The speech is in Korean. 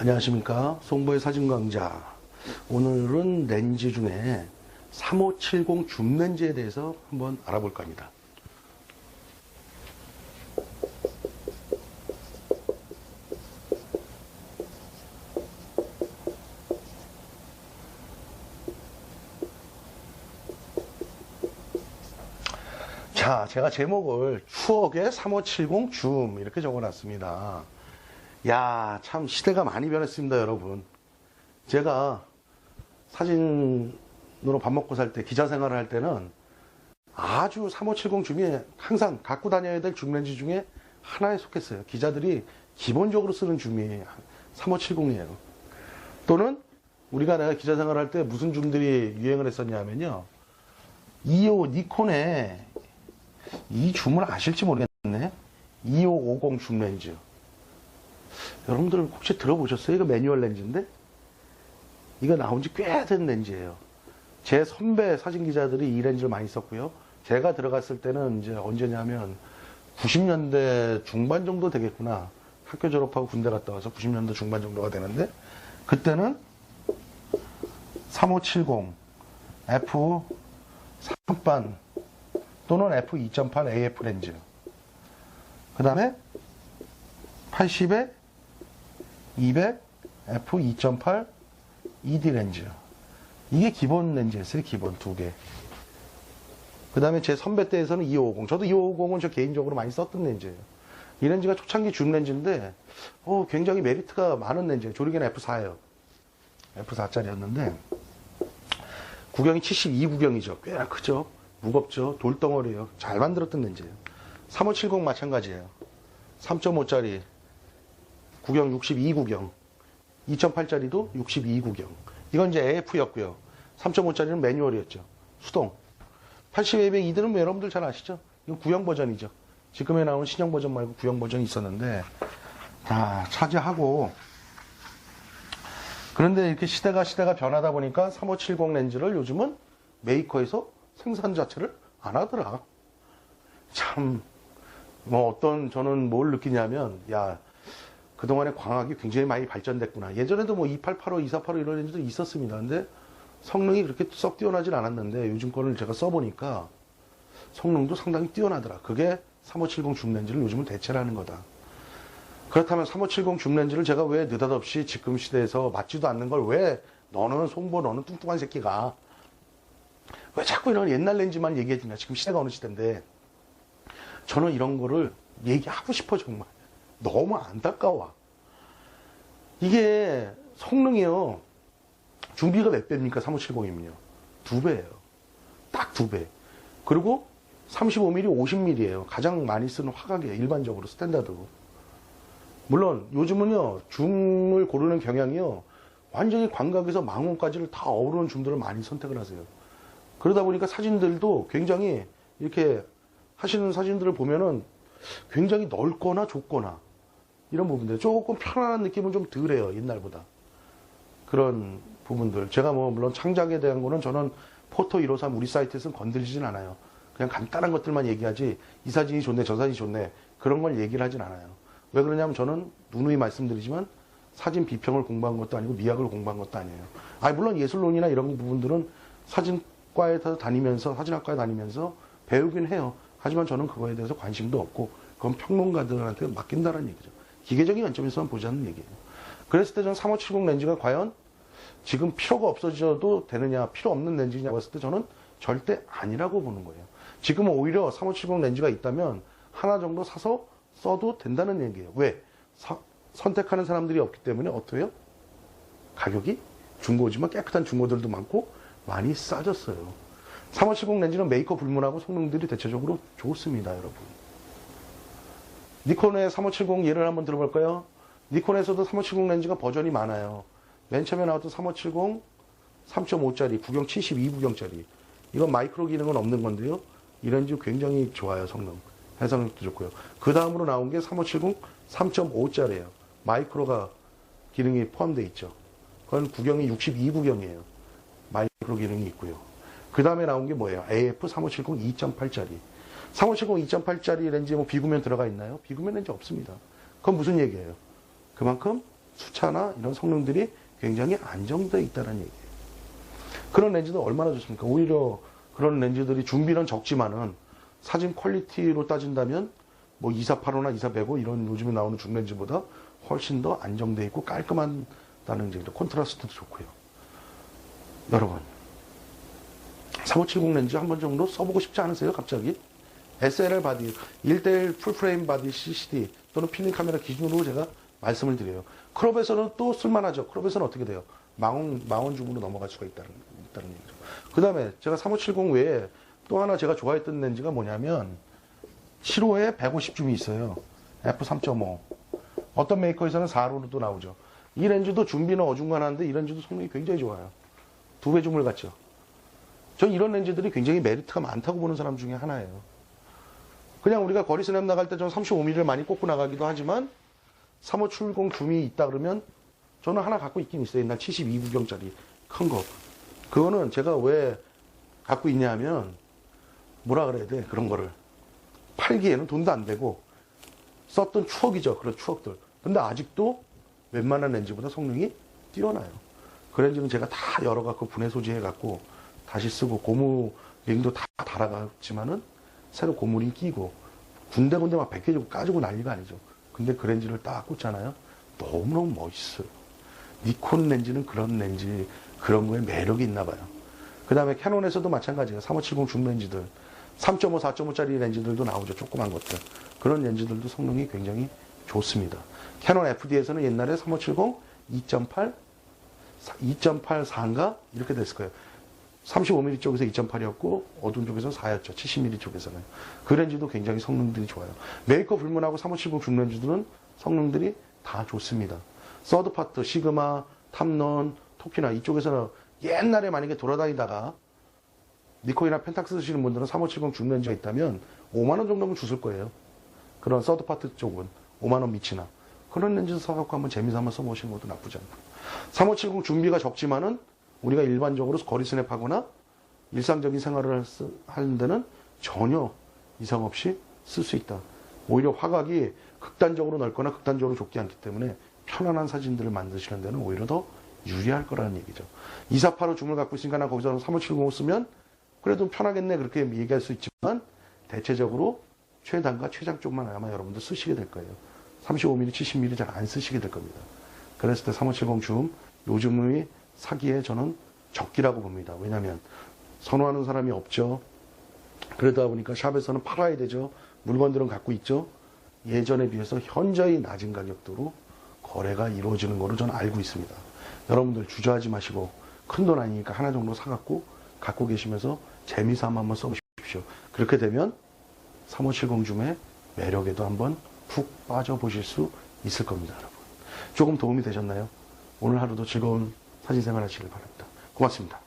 안녕하십니까, 송보의 사진강좌. 오늘은 렌즈 중에 3570 줌 렌즈에 대해서 한번 알아볼까 합니다. 자, 제가 제목을 추억의 3570 줌 이렇게 적어놨습니다. 야, 참 시대가 많이 변했습니다, 여러분. 제가 사진으로 밥 먹고 살 때, 기자 생활을 할 때는 아주 3570 줌이 항상 갖고 다녀야 될 줌 렌즈 중에 하나에 속했어요. 기자들이 기본적으로 쓰는 줌이 3570이에요. 또는 내가 기자 생활을 할 때 무슨 줌들이 유행을 했었냐면요. 25 니콘의 이 줌을 아실지 모르겠네. 2550 줌 렌즈. 여러분들 혹시 들어보셨어요? 이거 매뉴얼 렌즈인데? 이거 나온 지 꽤 된 렌즈예요. 제 선배 사진 기자들이 이 렌즈를 많이 썼고요. 제가 들어갔을 때는 이제 언제냐면 90년대 중반 정도 되겠구나. 학교 졸업하고 군대 갔다 와서 90년대 중반 정도가 되는데, 그때는 3570 F 3반 또는 F2.8 AF 렌즈, 그 다음에 80에 200 F2.8 ED 렌즈. 이게 기본 렌즈였어요. 기본 두 개. 그 다음에 제 선배 때에서는 2550. 저도 2550은 저 개인적으로 많이 썼던 렌즈예요. 이 렌즈가 초창기 줌 렌즈인데 굉장히 메리트가 많은 렌즈예요. 조리개는 F4예요. F4짜리였는데 구경이 72 구경이죠. 꽤 크죠. 무겁죠. 돌덩어리예요. 잘 만들었던 렌즈예요. 3570 마찬가지예요. 3.5짜리 구경 62 구경, 2.8짜리도 62 구경. 이건 이제 AF였고요. 3.5짜리는 매뉴얼이었죠. 수동. 80, 200, 이들은 여러분들 잘 아시죠? 이건 구형 버전이죠. 지금에 나온 신형 버전 말고 구형 버전이 있었는데 다 차지하고, 그런데 이렇게 시대가 변하다 보니까 3570 렌즈를 요즘은 메이커에서 생산 자체를 안 하더라. 참, 저는 뭘 느끼냐면, 야, 그동안에 광학이 굉장히 많이 발전됐구나. 예전에도 2885, 2485 이런 렌즈도 있었습니다. 근데 성능이 그렇게 썩 뛰어나진 않았는데 요즘 거를 제가 써보니까 성능도 상당히 뛰어나더라. 그게 3570 줌 렌즈를 요즘은 대체를 하는 거다. 그렇다면 3570 줌 렌즈를 제가 왜 느닷없이 지금 시대에서 맞지도 않는 걸 왜 너는 뚱뚱한 새끼가 왜 자꾸 이런 옛날 렌즈만 얘기해 주냐. 지금 시대가 어느 시대인데. 저는 이런 거를 얘기하고 싶어. 정말 너무 안타까워. 이게 성능이요, 중비가 몇 배입니까? 3570이면요 2배예요. 딱 2배. 그리고 35mm, 50mm예요. 가장 많이 쓰는 화각이에요. 일반적으로 스탠다드고. 물론 요즘은요, 줌을 고르는 경향이요, 완전히 광각에서 망원까지를 다 어우르는 줌들을 많이 선택을 하세요. 그러다 보니까 사진들도 굉장히 이렇게 하시는 사진들을 보면은 굉장히 넓거나 좁거나 이런 부분들, 조금 편안한 느낌은 좀 덜해요, 옛날보다. 그런 부분들. 제가 물론 창작에 대한 거는 저는 포토 153 우리 사이트에서는 건드리진 않아요. 그냥 간단한 것들만 얘기하지, 이 사진이 좋네, 저 사진이 좋네, 그런 걸 얘기를 하진 않아요. 왜 그러냐면 저는 누누이 말씀드리지만 사진 비평을 공부한 것도 아니고 미학을 공부한 것도 아니에요. 물론 예술론이나 이런 부분들은 사진학과에 다니면서 배우긴 해요. 하지만 저는 그거에 대해서 관심도 없고, 그건 평론가들한테 맡긴다는 얘기죠. 기계적인 관점에서만 보자는 얘기예요. 그랬을 때 저는 3570 렌즈가 과연 지금 필요가 없어져도 되느냐, 필요 없는 렌즈냐고 했을 때 저는 절대 아니라고 보는 거예요. 지금은 오히려 3570 렌즈가 있다면 하나 정도 사서 써도 된다는 얘기예요. 왜? 선택하는 사람들이 없기 때문에. 어때요? 가격이 중고지만 깨끗한 중고들도 많고 많이 싸졌어요. 3570 렌즈는 메이커 불문하고 성능들이 대체적으로 좋습니다, 여러분. 니콘의 3570 예를 한번 들어볼까요? 니콘에서도 3570 렌즈가 버전이 많아요. 맨 처음에 나왔던 3570 3.5짜리, 구경 72 구경짜리. 이건 마이크로 기능은 없는 건데요. 이 렌즈 굉장히 좋아요, 성능. 해상력도 좋고요. 그 다음으로 나온 게 3570 3.5짜리예요. 마이크로가 기능이 포함되어 있죠. 그건 구경이 62 구경이에요. 마이크로 기능이 있고요. 그 다음에 나온 게 뭐예요? AF 3570 2.8짜리. 3570 2.8짜리 렌즈에 비구면 들어가 있나요? 비구면 렌즈 없습니다. 그건 무슨 얘기예요? 그만큼 수차나 이런 성능들이 굉장히 안정되어 있다는 얘기예요. 그런 렌즈도 얼마나 좋습니까? 오히려 그런 렌즈들이 준비는 적지만은 사진 퀄리티로 따진다면 뭐 2485나 2405 이런 요즘에 나오는 중렌즈보다 훨씬 더 안정되어 있고 깔끔하다는 얘기죠. 콘트라스트도 좋고요. 여러분 3570 렌즈 한 번 정도 써보고 싶지 않으세요? 갑자기? SLR 바디, 1:1 풀프레임 바디 CCD 또는 필름 카메라 기준으로 제가 말씀을 드려요. 크롭에서는 또 쓸만하죠. 크롭에서는 어떻게 돼요? 망원 줌으로 넘어갈 수가 있다는 얘기죠. 그 다음에 제가 3570 외에 또 하나 제가 좋아했던 렌즈가 뭐냐면 7호에 150줌이 있어요. f3.5. 어떤 메이커에서는 4호로도 나오죠. 이 렌즈도 준비는 어중간한데 이 렌즈도 성능이 굉장히 좋아요. 2배 줌을 갖죠. 전 이런 렌즈들이 굉장히 메리트가 많다고 보는 사람 중에 하나예요. 그냥 우리가 거리 스냅 나갈 때 좀 35mm를 많이 꽂고 나가기도 하지만 3570 줌이 있다 그러면 저는 하나 갖고 있긴 있어요. 옛날 72구경짜리 큰 거. 그거는 제가 왜 갖고 있냐 하면 뭐라 그래야 돼 그런 거를 팔기에는 돈도 안 되고 썼던 추억이죠. 그런 추억들. 근데 아직도 웬만한 렌즈보다 성능이 뛰어나요. 그 렌즈는 제가 다 열어갖고 분해 소지해갖고 다시 쓰고 고무 링도 다 달아갔지만은 새로 고무링 끼고 군데군데 막 100개 주고 까지고 난리가 아니죠. 근데 그 렌즈를 딱 꽂잖아요. 너무너무 멋있어요. 니콘 렌즈는 그런 렌즈, 그런 거에 매력이 있나 봐요. 그 다음에 캐논에서도 마찬가지예요. 3570 줌 렌즈들. 3.5, 4.5짜리 렌즈들도 나오죠. 조그만 것들. 그런 렌즈들도 성능이 굉장히 좋습니다. 캐논 FD에서는 옛날에 3570 2.8, 2.84인가? 이렇게 됐을 거예요. 35mm 쪽에서 2.8이었고 어두운 쪽에서 4였죠. 70mm 쪽에서는. 그 렌즈도 굉장히 성능들이 좋아요. 메이커 불문하고 3570 줌 렌즈들은 성능들이 다 좋습니다. 서드파트, 시그마, 탐론, 토키나 이쪽에서는 옛날에 만약에 돌아다니다가 니콘이나 펜탁스 쓰시는 분들은 3570 줌 렌즈가 있다면 5만원 정도면 주실 거예요. 그런 서드파트 쪽은 5만원 미치나. 그런 렌즈 사갖고 한번 재미삼아 한번 써보시는 것도 나쁘지 않고. 3570 준비가 적지만은 우리가 일반적으로 거리 스냅하거나 일상적인 생활을 하는 데는 전혀 이상 없이 쓸 수 있다. 오히려 화각이 극단적으로 넓거나 극단적으로 좁지 않기 때문에 편안한 사진들을 만드시는 데는 오히려 더 유리할 거라는 얘기죠. 2485 줌을 갖고 있으니까 나 거기서 3570 쓰면 그래도 편하겠네 그렇게 얘기할 수 있지만 대체적으로 최단과 최장 쪽만 아마 여러분들 쓰시게 될 거예요. 35mm, 70mm 잘 안 쓰시게 될 겁니다. 그랬을 때 3570 줌 요즘의 사기에 저는 적기라고 봅니다. 왜냐하면 선호하는 사람이 없죠. 그러다 보니까 샵에서는 팔아야 되죠. 물건들은 갖고 있죠. 예전에 비해서 현저히 낮은 가격대로 거래가 이루어지는 거로 저는 알고 있습니다. 여러분들 주저하지 마시고 큰돈 아니니까 하나 정도 사갖고 갖고 계시면서 재미삼아 한번 써보십시오. 그렇게 되면 3570 줌의 매력에도 한번 푹 빠져보실 수 있을 겁니다. 여러분. 조금 도움이 되셨나요? 오늘 하루도 즐거운 사진 생활 하시길 바랍니다. 고맙습니다.